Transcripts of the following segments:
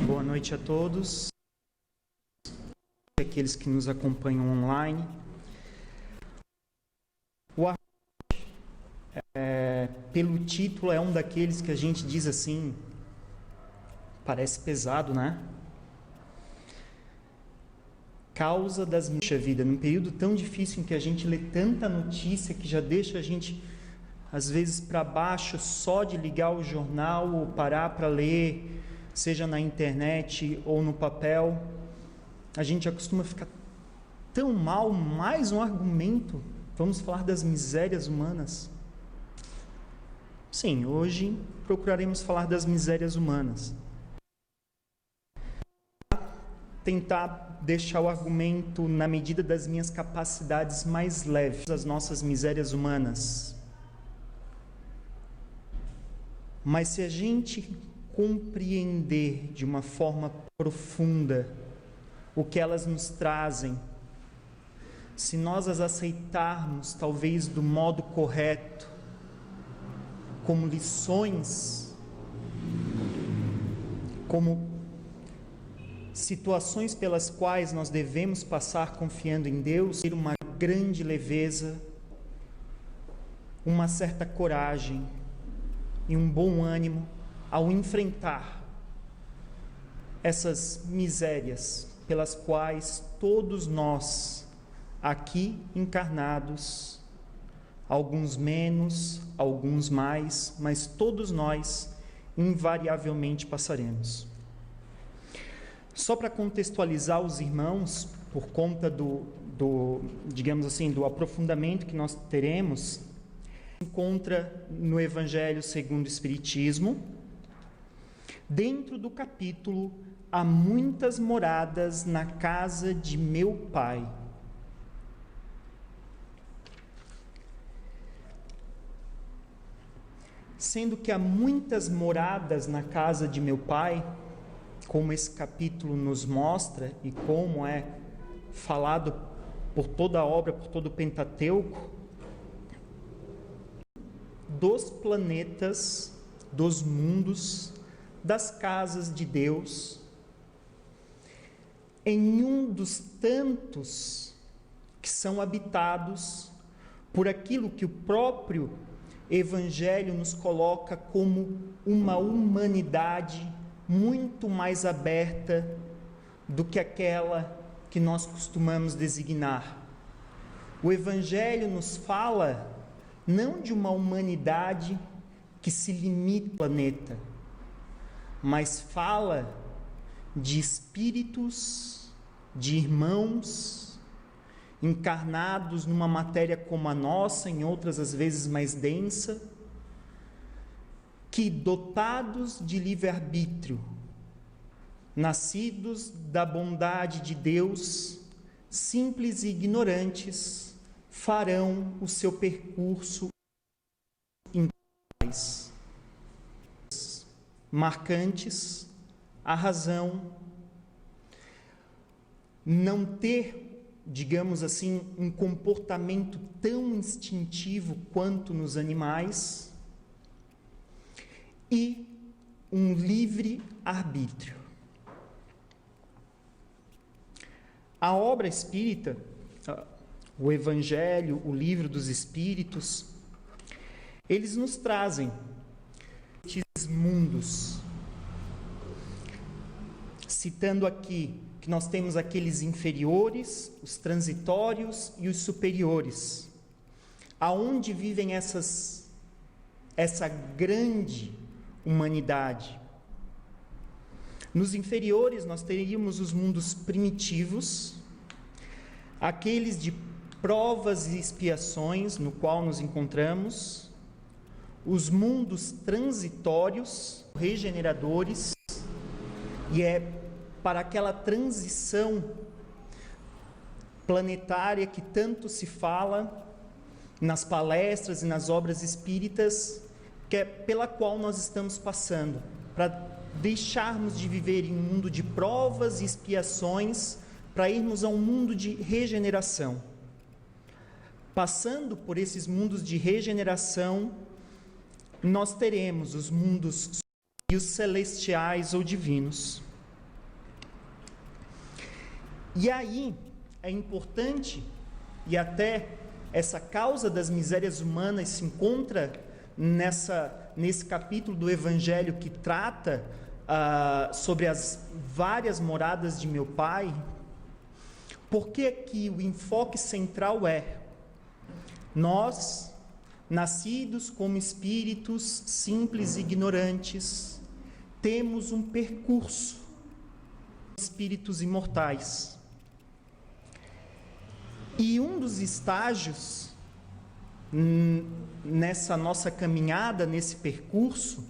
Boa noite a todos, aqueles que nos acompanham online. O pelo título é um daqueles que a gente diz assim, parece pesado, né? Causa das minhas vidas, num período tão difícil em que a gente lê tanta notícia que já deixa a gente às vezes para baixo só de ligar o jornal ou parar para ler, seja na internet ou no papel. A gente acostuma ficar tão mal. Mais um argumento, vamos falar das misérias humanas. Sim, hoje procuraremos falar das misérias humanas. Tentar deixar o argumento na medida das minhas capacidades mais leves, as nossas misérias humanas. Mas se a gente compreender de uma forma profunda o que elas nos trazem, se nós as aceitarmos talvez do modo correto, como lições, como situações pelas quais nós devemos passar confiando em Deus, ter uma grande leveza, uma certa coragem e um bom ânimo ao enfrentar essas misérias pelas quais todos nós aqui encarnados, alguns menos, alguns mais, mas todos nós invariavelmente passaremos. Só para contextualizar os irmãos, por conta digamos assim, do aprofundamento que nós teremos, se encontra no Evangelho segundo o Espiritismo, dentro do capítulo Há muitas moradas na casa de meu Pai. Sendo que há muitas moradas na casa de meu Pai, como esse capítulo nos mostra e como é falado por toda a obra, por todo o Pentateuco, dos planetas, dos mundos, das casas de Deus, em um dos tantos que são habitados por aquilo que o próprio Evangelho nos coloca como uma humanidade muito mais aberta do que aquela que nós costumamos designar. O Evangelho nos fala não de uma humanidade que se limita ao planeta, mas fala de espíritos, de irmãos, encarnados numa matéria como a nossa, em outras às vezes mais densa, que dotados de livre-arbítrio, nascidos da bondade de Deus, simples e ignorantes, farão o seu percurso em paz. Marcantes, a razão, não ter, digamos assim, um comportamento tão instintivo quanto nos animais e um livre arbítrio. A obra espírita, o Evangelho, o Livro dos Espíritos, eles nos trazem esses mundos, citando aqui que nós temos aqueles inferiores, os transitórios e os superiores, aonde vivem essa grande humanidade. Nos inferiores nós teríamos os mundos primitivos, aqueles de provas e expiações no qual nos encontramos, os mundos transitórios, regeneradores, e é para aquela transição planetária que tanto se fala nas palestras e nas obras espíritas, que é pela qual nós estamos passando, para deixarmos de viver em um mundo de provas e expiações, para irmos a um mundo de regeneração. Passando por esses mundos de regeneração, nós teremos os mundos e os celestiais ou divinos. E aí é importante, e até essa causa das misérias humanas se encontra nesse capítulo do Evangelho que trata sobre as várias moradas de meu Pai, porque aqui o enfoque central é: nós, nascidos como espíritos simples e ignorantes, temos um percurso, espíritos imortais. E um dos estágios nessa nossa caminhada, nesse percurso,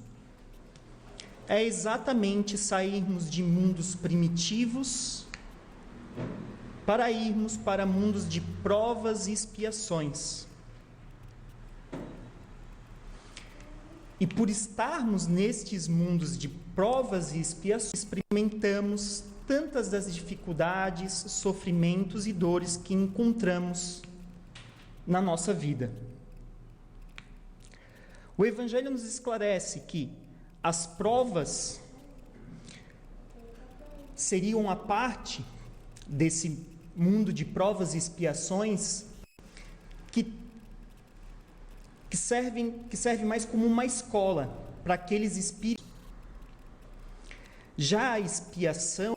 é exatamente sairmos de mundos primitivos para irmos para mundos de provas e expiações. E por estarmos nestes mundos de provas e expiações, experimentamos tantas das dificuldades, sofrimentos e dores que encontramos na nossa vida. O Evangelho nos esclarece que as provas seriam a parte desse mundo de provas e expiações que serve mais como uma escola para aqueles espíritos. Já a expiação,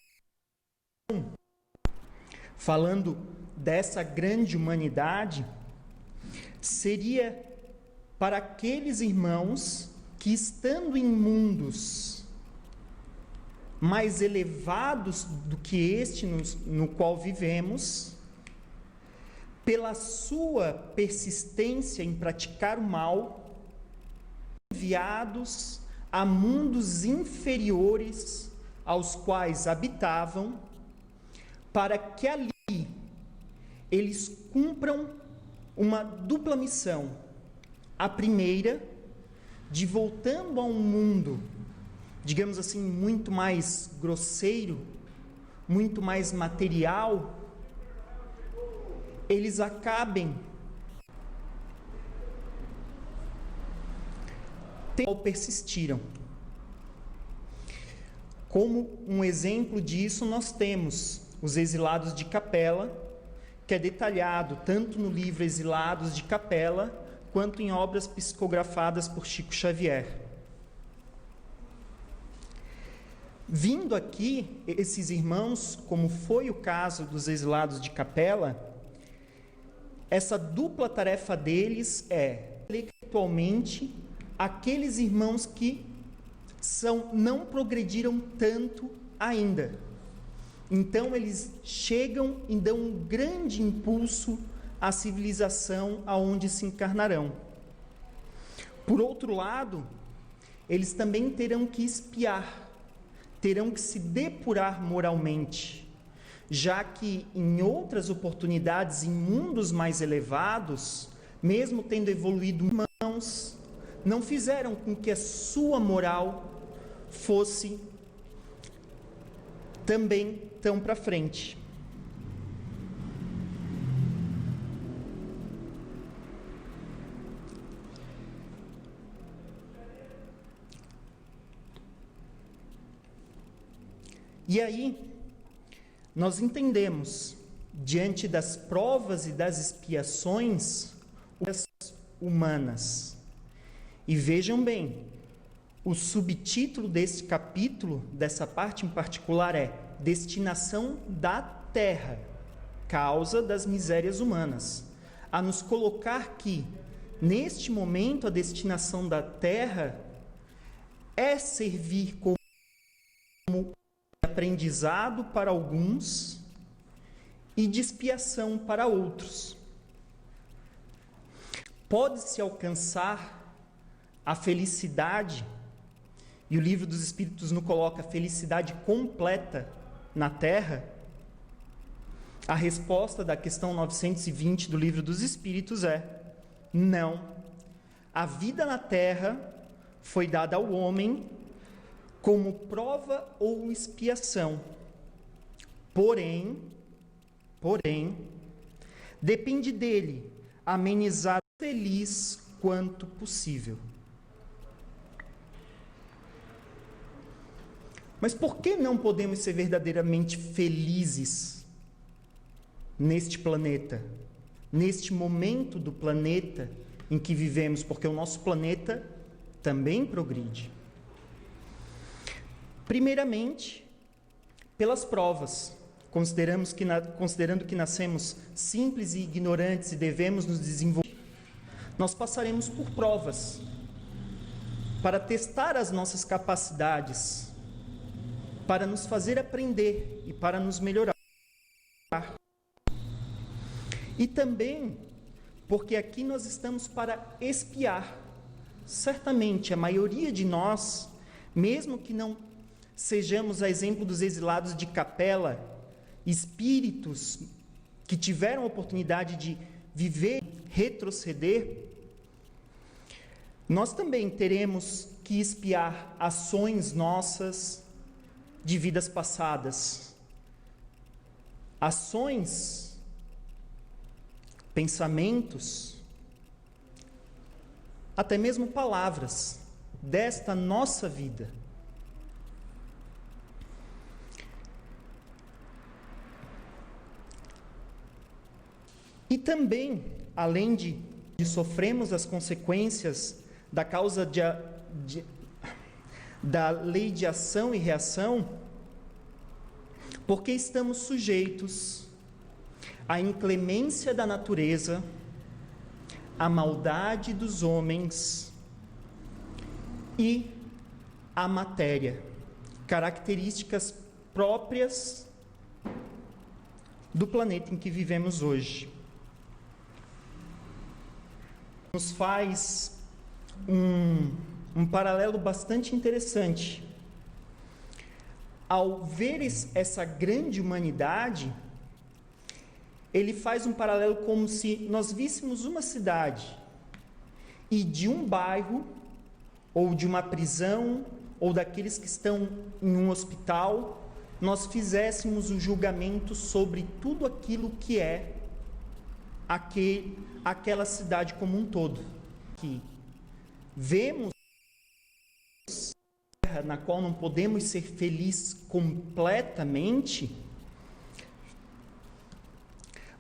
falando dessa grande humanidade, seria para aqueles irmãos que, estando em mundos mais elevados do que este no qual vivemos, pela sua persistência em praticar o mal, enviados a mundos inferiores aos quais habitavam, para que ali eles cumpram uma dupla missão. A primeira, de voltando a um mundo, digamos assim, muito mais grosseiro, muito mais material, eles acabem persistiram. Como um exemplo disso, nós temos os Exilados de Capela, que é detalhado tanto no livro Exilados de Capela, quanto em obras psicografadas por Chico Xavier. Vindo aqui, esses irmãos, como foi o caso dos Exilados de Capela, essa dupla tarefa deles é, intelectualmente, aqueles irmãos que não progrediram tanto ainda. Então, eles chegam e dão um grande impulso à civilização aonde se encarnarão. Por outro lado, eles também terão que expiar, terão que se depurar moralmente, já que em outras oportunidades, em mundos mais elevados, mesmo tendo evoluído irmãos, não fizeram com que a sua moral fosse também tão para frente. E aí, nós entendemos, diante das provas e das expiações humanas. E vejam bem, o subtítulo desse capítulo, dessa parte em particular, é Destinação da Terra, causa das misérias humanas. A nos colocar que, neste momento, a destinação da Terra é servir como aprendizado para alguns e de expiação para outros. Pode-se alcançar a felicidade, e o Livro dos Espíritos nos coloca felicidade completa na Terra? A resposta da questão 920 do Livro dos Espíritos é não. A vida na Terra foi dada ao homem como prova ou expiação. Porém, depende dele amenizar feliz quanto possível. Mas por que não podemos ser verdadeiramente felizes neste planeta, neste momento do planeta em que vivemos, porque o nosso planeta também progride. Primeiramente, pelas provas. Considerando que nascemos simples e ignorantes e devemos nos desenvolver, nós passaremos por provas para testar as nossas capacidades, para nos fazer aprender e para nos melhorar. E também porque aqui nós estamos para espiar. Certamente a maioria de nós, mesmo que não sejamos a exemplo dos exilados de Capela, espíritos que tiveram a oportunidade de viver, retroceder, nós também teremos que espiar ações nossas de vidas passadas, ações, pensamentos, até mesmo palavras desta nossa vida. E também, além de sofrermos as consequências da causa da lei de ação e reação, porque estamos sujeitos à inclemência da natureza, à maldade dos homens e à matéria, características próprias do planeta em que vivemos hoje. Nos faz um paralelo bastante interessante. Ao ver essa grande humanidade, ele faz um paralelo como se nós víssemos uma cidade e de um bairro, ou de uma prisão, ou daqueles que estão em um hospital, nós fizéssemos o julgamento sobre tudo aquilo que é aquela cidade como um todo. Que vemos terra na qual não podemos ser felizes completamente,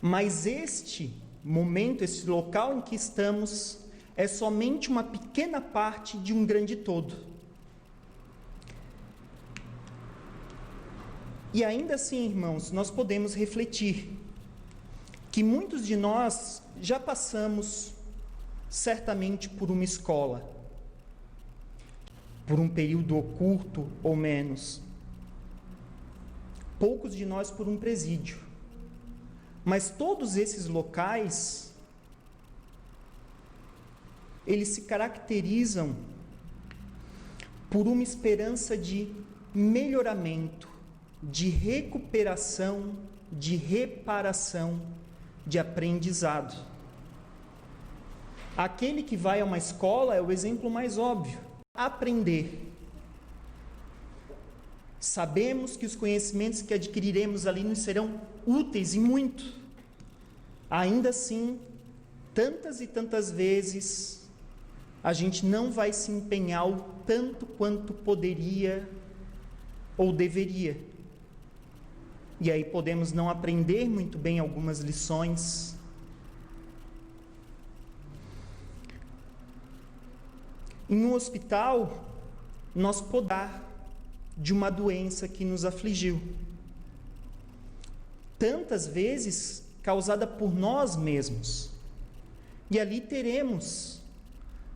mas este momento, esse local em que estamos, é somente uma pequena parte de um grande todo. E ainda assim, irmãos, nós podemos refletir que muitos de nós já passamos certamente por uma escola, por um período curto ou menos. Poucos de nós por um presídio. Mas todos esses locais, eles se caracterizam por uma esperança de melhoramento, de recuperação, de reparação, de aprendizado. Aquele que vai a uma escola é o exemplo mais óbvio. Aprender. Sabemos que os conhecimentos que adquiriremos ali nos serão úteis e muito. Ainda assim, tantas e tantas vezes, a gente não vai se empenhar o tanto quanto poderia ou deveria. E aí podemos não aprender muito bem algumas lições. Em um hospital, nós podemos de uma doença que nos afligiu. Tantas vezes causada por nós mesmos. E ali teremos,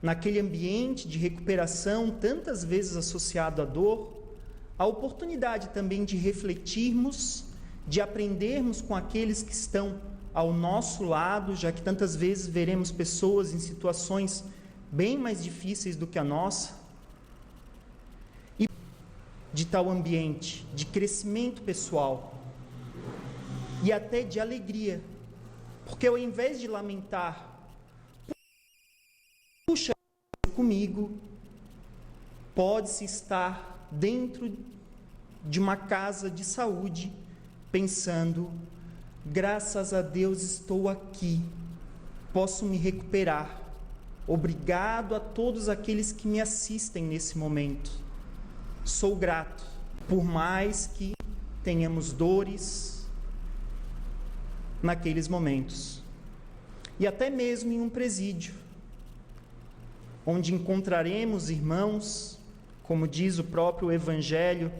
naquele ambiente de recuperação, tantas vezes associado à dor, a oportunidade também de refletirmos, de aprendermos com aqueles que estão ao nosso lado, já que tantas vezes veremos pessoas em situações bem mais difíceis do que a nossa, e de tal ambiente, de crescimento pessoal e até de alegria, porque ao invés de lamentar, puxa, comigo, pode-se estar dentro de uma casa de saúde, pensando, graças a Deus estou aqui, posso me recuperar, obrigado a todos aqueles que me assistem nesse momento, sou grato, por mais que tenhamos dores, naqueles momentos. E até mesmo em um presídio, onde encontraremos irmãos, como diz o próprio Evangelho,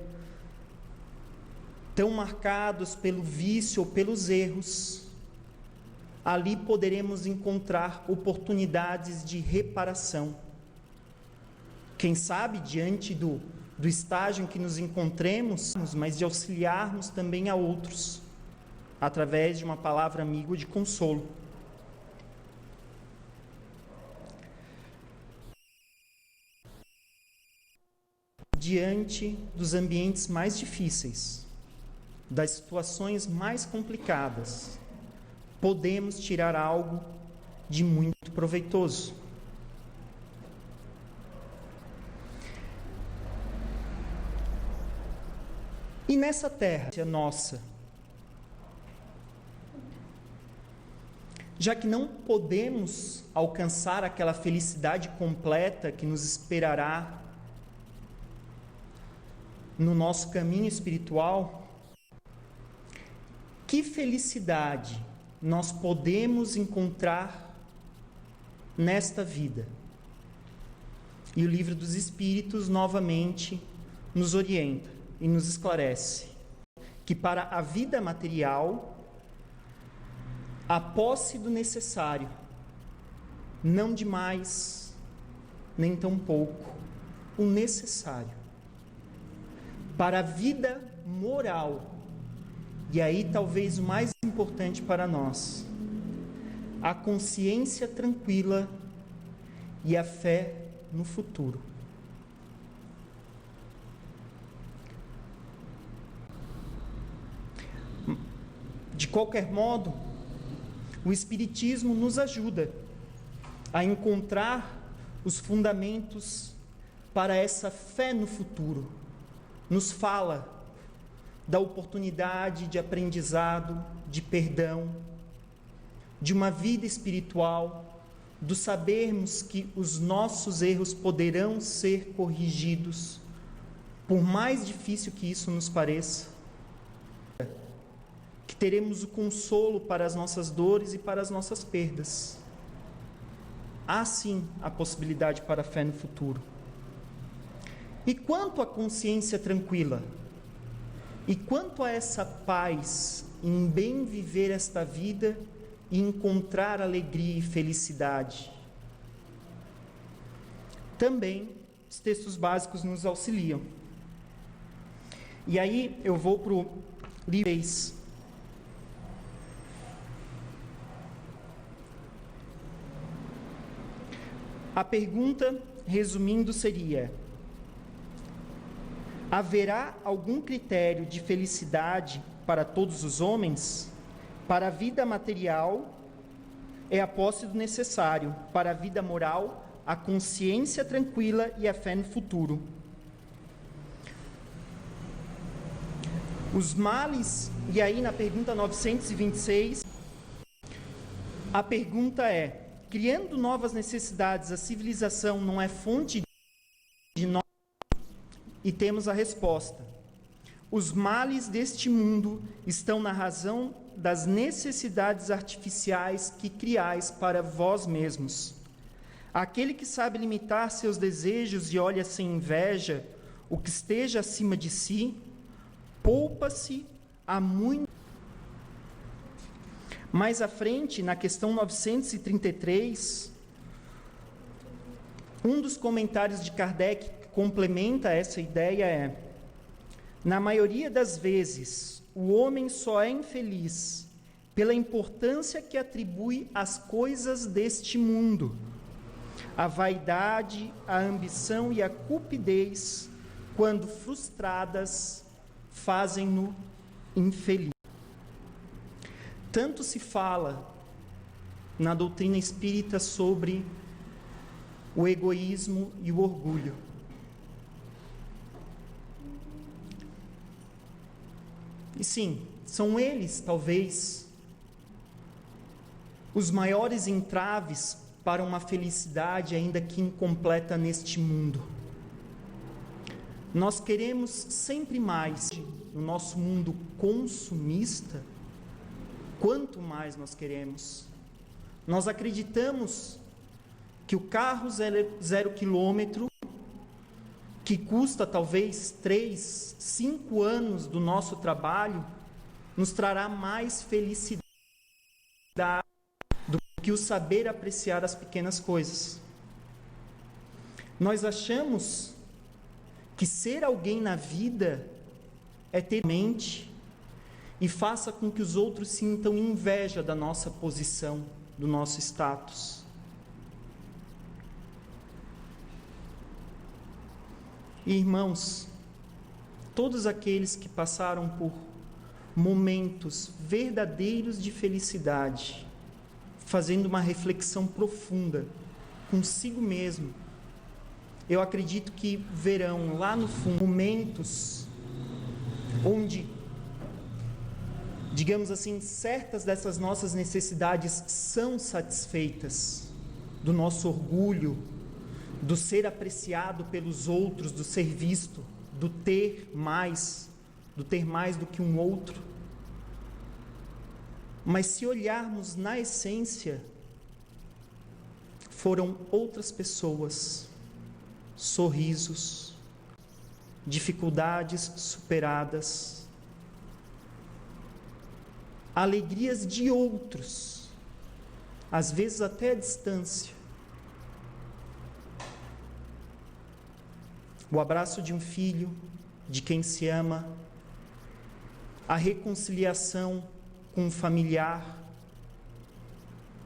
tão marcados pelo vício ou pelos erros, ali poderemos encontrar oportunidades de reparação. Quem sabe, diante do estágio em que nos encontremos, mas de auxiliarmos também a outros, através de uma palavra amiga de consolo. Diante dos ambientes mais difíceis, das situações mais complicadas, podemos tirar algo de muito proveitoso. E nessa terra nossa, já que não podemos alcançar aquela felicidade completa que nos esperará no nosso caminho espiritual, que felicidade nós podemos encontrar nesta vida? E o Livro dos Espíritos novamente nos orienta e nos esclarece que para a vida material, a posse do necessário, não de mais, nem tão pouco, o necessário. Para a vida moral, e aí talvez o mais importante para nós, a consciência tranquila e a fé no futuro. De qualquer modo, o Espiritismo nos ajuda a encontrar os fundamentos para essa fé no futuro. Nos fala da oportunidade de aprendizado, de perdão, de uma vida espiritual, do sabermos que os nossos erros poderão ser corrigidos, por mais difícil que isso nos pareça, que teremos o consolo para as nossas dores e para as nossas perdas. Há sim a possibilidade para a fé no futuro. E quanto à consciência tranquila? E quanto a essa paz em bem viver esta vida e encontrar alegria e felicidade? Também os textos básicos nos auxiliam. E aí eu vou para o livro 6. A pergunta, resumindo, seria: haverá algum critério de felicidade para todos os homens? Para a vida material, é a posse do necessário. Para a vida moral, a consciência tranquila e a fé no futuro. Os males, e aí na pergunta 926, a pergunta é: criando novas necessidades, a civilização não é fonte de novas? E temos a resposta: os males deste mundo estão na razão das necessidades artificiais que criais para vós mesmos. Aquele que sabe limitar seus desejos e olha sem inveja o que esteja acima de si, poupa-se a muito. Mais à frente, na questão 933, um dos comentários de Kardec que complementa essa ideia é: na maioria das vezes, o homem só é infeliz pela importância que atribui às coisas deste mundo. A vaidade, a ambição e a cupidez, quando frustradas, fazem-no infeliz. Tanto se fala na doutrina espírita sobre o egoísmo e o orgulho. E sim, são eles, talvez, os maiores entraves para uma felicidade ainda que incompleta neste mundo. Nós queremos sempre mais, no nosso mundo consumista, quanto mais nós queremos. Nós acreditamos que o carro 0 quilômetro, que custa talvez 3, 5 anos do nosso trabalho, nos trará mais felicidade do que o saber apreciar as pequenas coisas. Nós achamos que ser alguém na vida é ter mente e faça com que os outros sintam inveja da nossa posição, do nosso status. Irmãos, todos aqueles que passaram por momentos verdadeiros de felicidade, fazendo uma reflexão profunda consigo mesmo, eu acredito que verão lá no fundo momentos onde, digamos assim, certas dessas nossas necessidades são satisfeitas, do nosso orgulho, do ser apreciado pelos outros, do ser visto, do ter mais do que um outro. Mas se olharmos na essência, foram outras pessoas, sorrisos, dificuldades superadas, alegrias de outros, às vezes até a distância. O abraço de um filho, de quem se ama, a reconciliação com um familiar,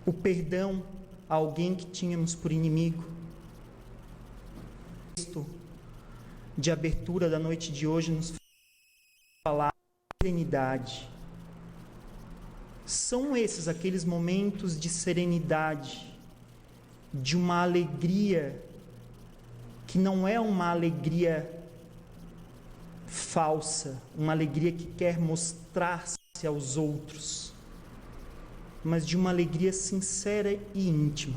o perdão a alguém que tínhamos por inimigo. O texto de abertura da noite de hoje nos fala de serenidade. São esses aqueles momentos de serenidade, de uma alegria que não é uma alegria falsa, uma alegria que quer mostrar-se aos outros, mas de uma alegria sincera e íntima.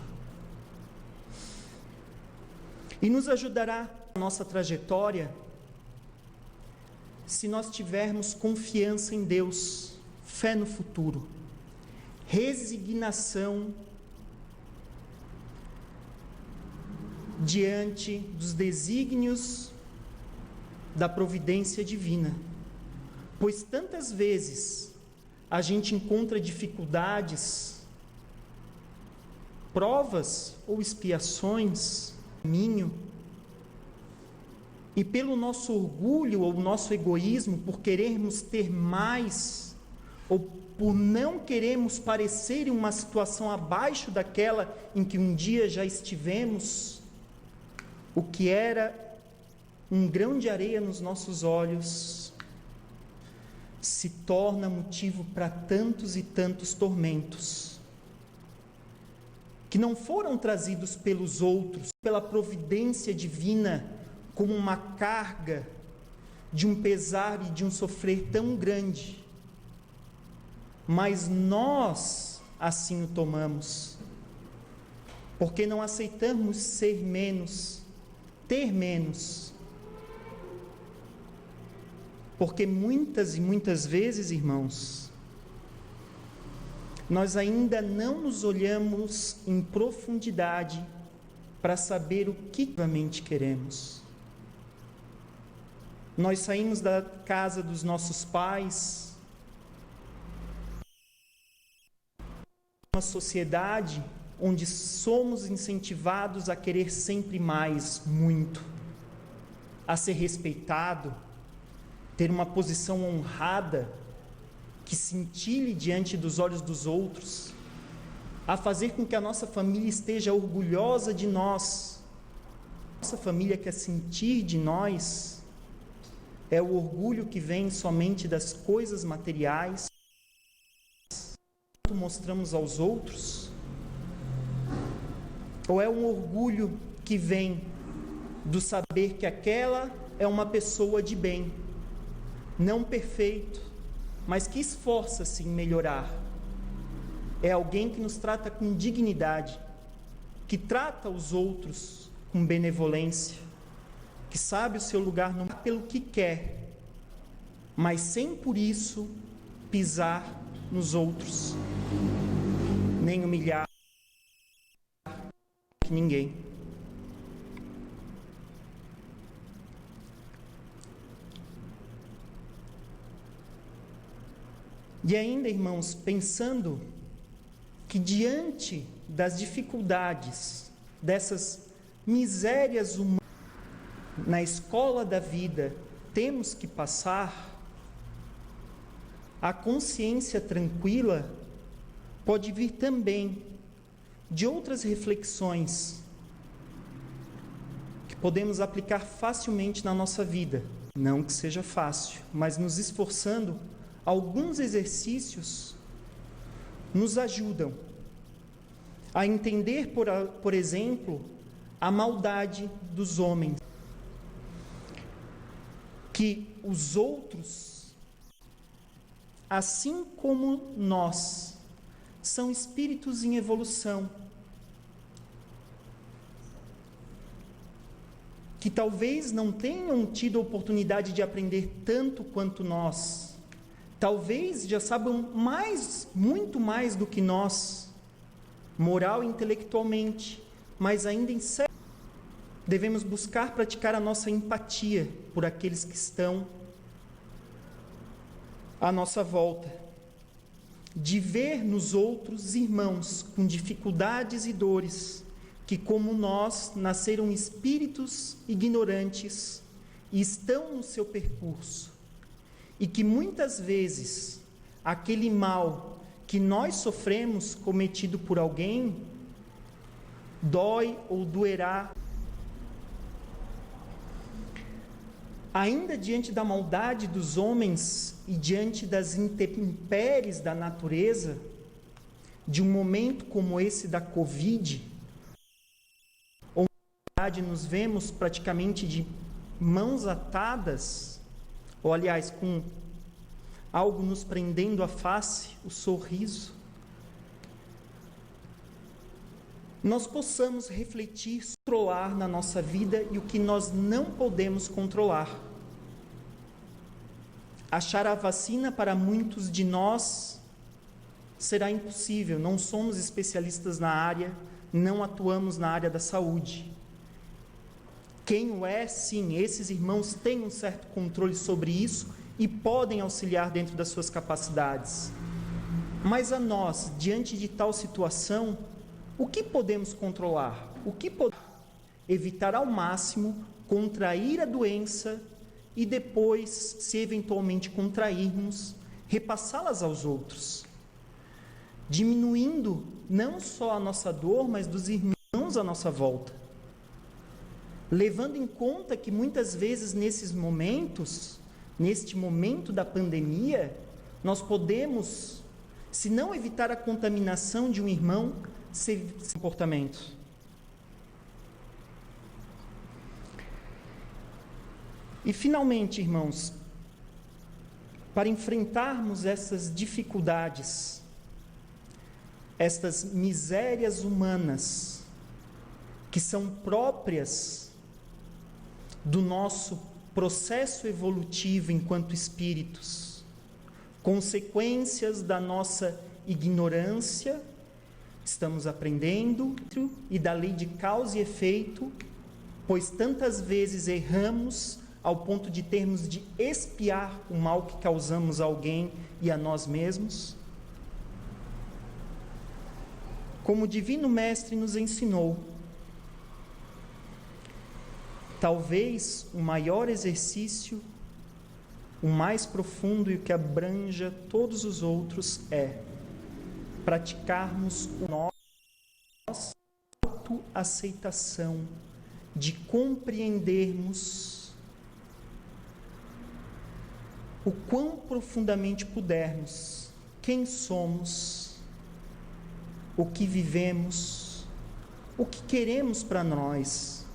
E nos ajudará na nossa trajetória se nós tivermos confiança em Deus, fé no futuro, resignação diante dos desígnios da providência divina. Pois tantas vezes a gente encontra dificuldades, provas ou expiações no caminho, e pelo nosso orgulho ou nosso egoísmo, por querermos ter mais, ou por não querermos parecer em uma situação abaixo daquela em que um dia já estivemos, o que era um grão de areia nos nossos olhos se torna motivo para tantos e tantos tormentos, que não foram trazidos pelos outros, pela providência divina, como uma carga de um pesar e de um sofrer tão grande, mas nós assim o tomamos, porque não aceitamos ser menos, ter menos, porque muitas e muitas vezes, irmãos, nós ainda não nos olhamos em profundidade para saber o que realmente queremos. Nós saímos da casa dos nossos pais, uma sociedade onde somos incentivados a querer sempre mais, muito, a ser respeitado, ter uma posição honrada, que cintile diante dos olhos dos outros, a fazer com que a nossa família esteja orgulhosa de nós. Nossa família quer sentir de nós, é o orgulho que vem somente das coisas materiais, que mostramos aos outros, ou é um orgulho que vem do saber que aquela é uma pessoa de bem, não perfeito, mas que esforça-se em melhorar. É alguém que nos trata com dignidade, que trata os outros com benevolência, que sabe o seu lugar pelo que quer, mas sem por isso pisar nos outros, nem humilhar ninguém. E ainda, irmãos, pensando que diante das dificuldades, dessas misérias humanas na escola da vida, temos que passar, a consciência tranquila pode vir também de outras reflexões que podemos aplicar facilmente na nossa vida. Não que seja fácil, mas nos esforçando, alguns exercícios nos ajudam a entender, por exemplo, a maldade dos homens. Que os outros, assim como nós, são espíritos em evolução, que talvez não tenham tido a oportunidade de aprender tanto quanto nós, talvez já saibam muito mais do que nós, moral e intelectualmente, mas ainda em sério, devemos buscar praticar a nossa empatia por aqueles que estão à nossa volta, de ver nos outros irmãos com dificuldades e dores, que como nós nasceram espíritos ignorantes e estão no seu percurso, e que muitas vezes aquele mal que nós sofremos cometido por alguém dói ou doerá. Ainda diante da maldade dos homens e diante das intempéries da natureza, de um momento como esse da Covid, onde nos vemos praticamente de mãos atadas, ou aliás, com algo nos prendendo a face, o sorriso, nós possamos refletir, controlar na nossa vida e o que nós não podemos controlar. Achar a vacina para muitos de nós será impossível, não somos especialistas na área, não atuamos na área da saúde. Quem o é, sim, esses irmãos têm um certo controle sobre isso e podem auxiliar dentro das suas capacidades. Mas a nós, diante de tal situação, o que podemos controlar? O que podemos evitar ao máximo contrair a doença e depois, se eventualmente contrairmos, repassá-las aos outros, diminuindo não só a nossa dor, mas dos irmãos à nossa volta, levando em conta que muitas vezes neste momento da pandemia, nós podemos, se não evitar a contaminação de um irmão, esse comportamento. E finalmente, irmãos, para enfrentarmos essas dificuldades, estas misérias humanas que são próprias do nosso processo evolutivo enquanto espíritos, consequências da nossa ignorância, estamos aprendendo, e da lei de causa e efeito, pois tantas vezes erramos ao ponto de termos de expiar o mal que causamos a alguém e a nós mesmos. Como o Divino Mestre nos ensinou, talvez o maior exercício, o mais profundo e o que abranja todos os outros é praticarmos nossa autoaceitação, de compreendermos o quão profundamente pudermos quem somos, o que vivemos, o que queremos para nós,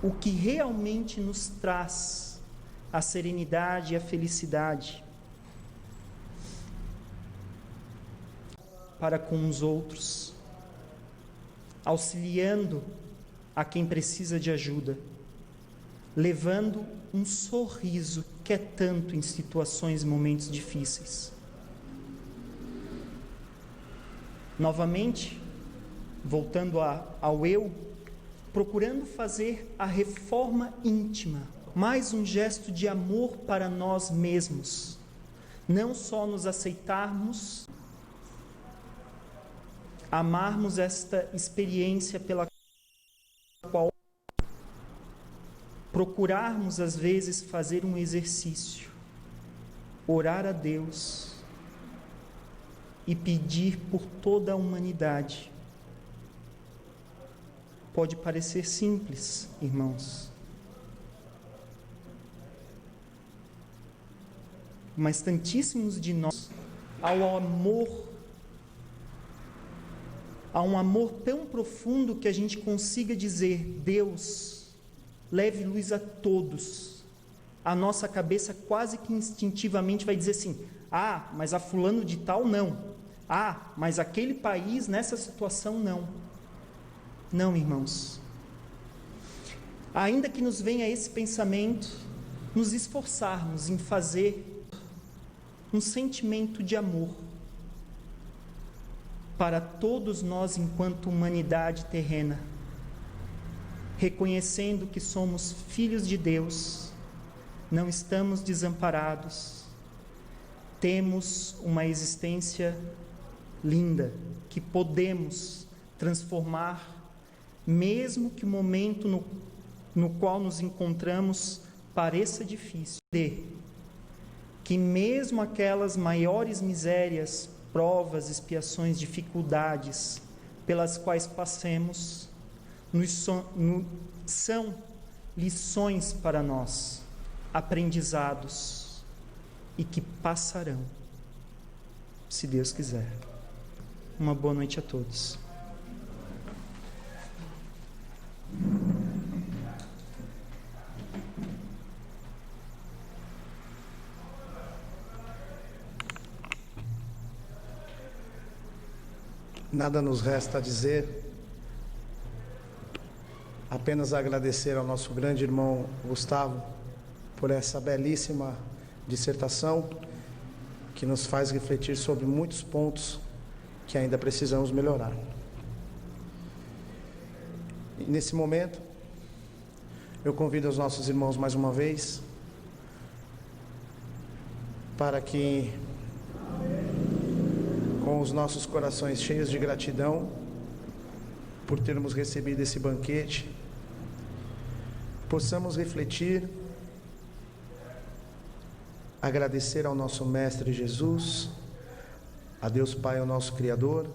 o que realmente nos traz a serenidade e a felicidade para com os outros, auxiliando a quem precisa de ajuda, levando um sorriso que é tanto em situações e momentos difíceis. Novamente, voltando ao eu, procurando fazer a reforma íntima, mais um gesto de amor para nós mesmos, não só nos aceitarmos, amarmos esta experiência pela qual procurarmos às vezes fazer um exercício, orar a Deus e pedir por toda a humanidade. Pode parecer simples, irmãos, mas tantíssimos de nós, há um amor tão profundo que a gente consiga dizer: Deus, leve luz a todos. A nossa cabeça quase que instintivamente vai dizer assim: ah, mas a fulano de tal não. Ah, mas aquele país nessa situação não. Não, irmãos. Ainda que nos venha esse pensamento, nos esforçarmos em fazer um sentimento de amor para todos nós enquanto humanidade terrena, reconhecendo que somos filhos de Deus, não estamos desamparados, temos uma existência linda, que podemos transformar, mesmo que o momento no qual nos encontramos pareça difícil, que mesmo aquelas maiores misérias, provas, expiações, dificuldades pelas quais passemos, são lições para nós, aprendizados, e que passarão, se Deus quiser. Uma boa noite a todos. Nada nos resta a dizer, apenas agradecer ao nosso grande irmão Gustavo por essa belíssima dissertação que nos faz refletir sobre muitos pontos que ainda precisamos melhorar. E nesse momento, eu convido os nossos irmãos mais uma vez para que, com os nossos corações cheios de gratidão por termos recebido esse banquete, possamos refletir, agradecer ao nosso Mestre Jesus, a Deus Pai, o nosso Criador,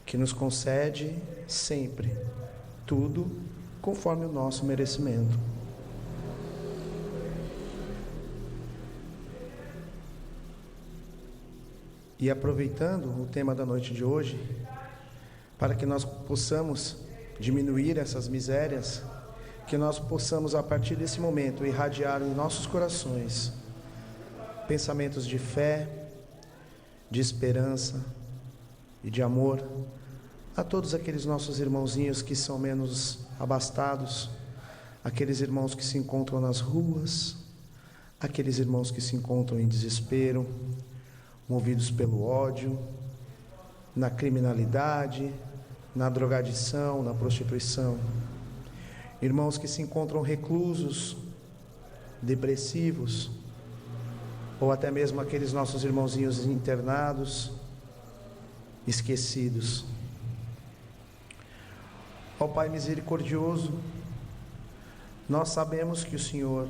que nos concede sempre tudo conforme o nosso merecimento. E aproveitando o tema da noite de hoje, para que nós possamos diminuir essas misérias, que nós possamos a partir desse momento irradiar em nossos corações pensamentos de fé, de esperança e de amor a todos aqueles nossos irmãozinhos que são menos abastados, aqueles irmãos que se encontram nas ruas, aqueles irmãos que se encontram em desespero, movidos pelo ódio, na criminalidade, na drogadição, na prostituição. Irmãos que se encontram reclusos, depressivos, ou até mesmo aqueles nossos irmãozinhos internados, esquecidos. Ó Pai misericordioso, nós sabemos que o Senhor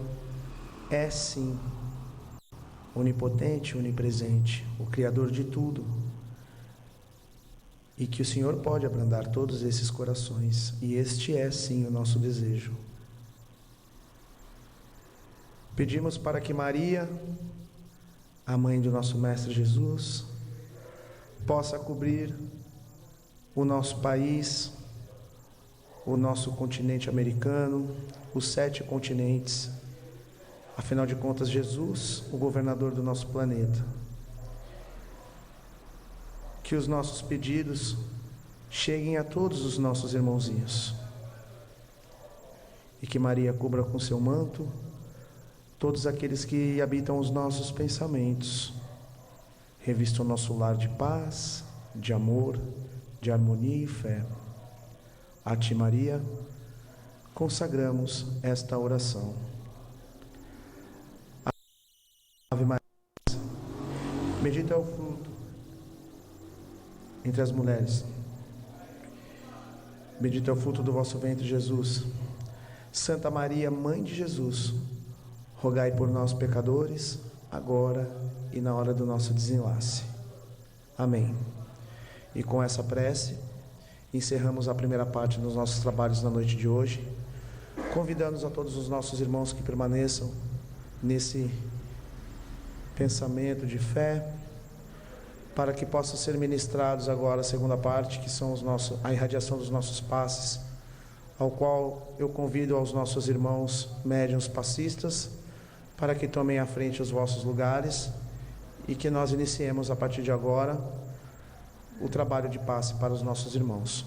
é sim onipotente, onipresente, o Criador de tudo, e que o Senhor pode abrandar todos esses corações, e este é sim o nosso desejo. Pedimos para que Maria, a mãe do nosso Mestre Jesus, possa cobrir o nosso país, o nosso continente americano, os 7 continentes. Afinal de contas, Jesus, o governador do nosso planeta. Que os nossos pedidos cheguem a todos os nossos irmãozinhos. E que Maria cubra com seu manto todos aqueles que habitam os nossos pensamentos. Revista o nosso lar de paz, de amor, de harmonia e fé. A Ti, Maria, consagramos esta oração. Ave Maria, bendito é o fruto entre as mulheres. Bendito é o fruto do vosso ventre, Jesus. Santa Maria, Mãe de Jesus, rogai por nós, pecadores, agora e na hora do nosso desenlace. Amém. E com essa prece, encerramos a primeira parte dos nossos trabalhos na noite de hoje, convidando a todos os nossos irmãos que permaneçam nesse pensamento de fé, para que possam ser ministrados agora a segunda parte, que são a irradiação dos nossos passes, ao qual eu convido aos nossos irmãos médiuns passistas, para que tomem à frente os vossos lugares e que nós iniciemos a partir de agora o trabalho de passe para os nossos irmãos.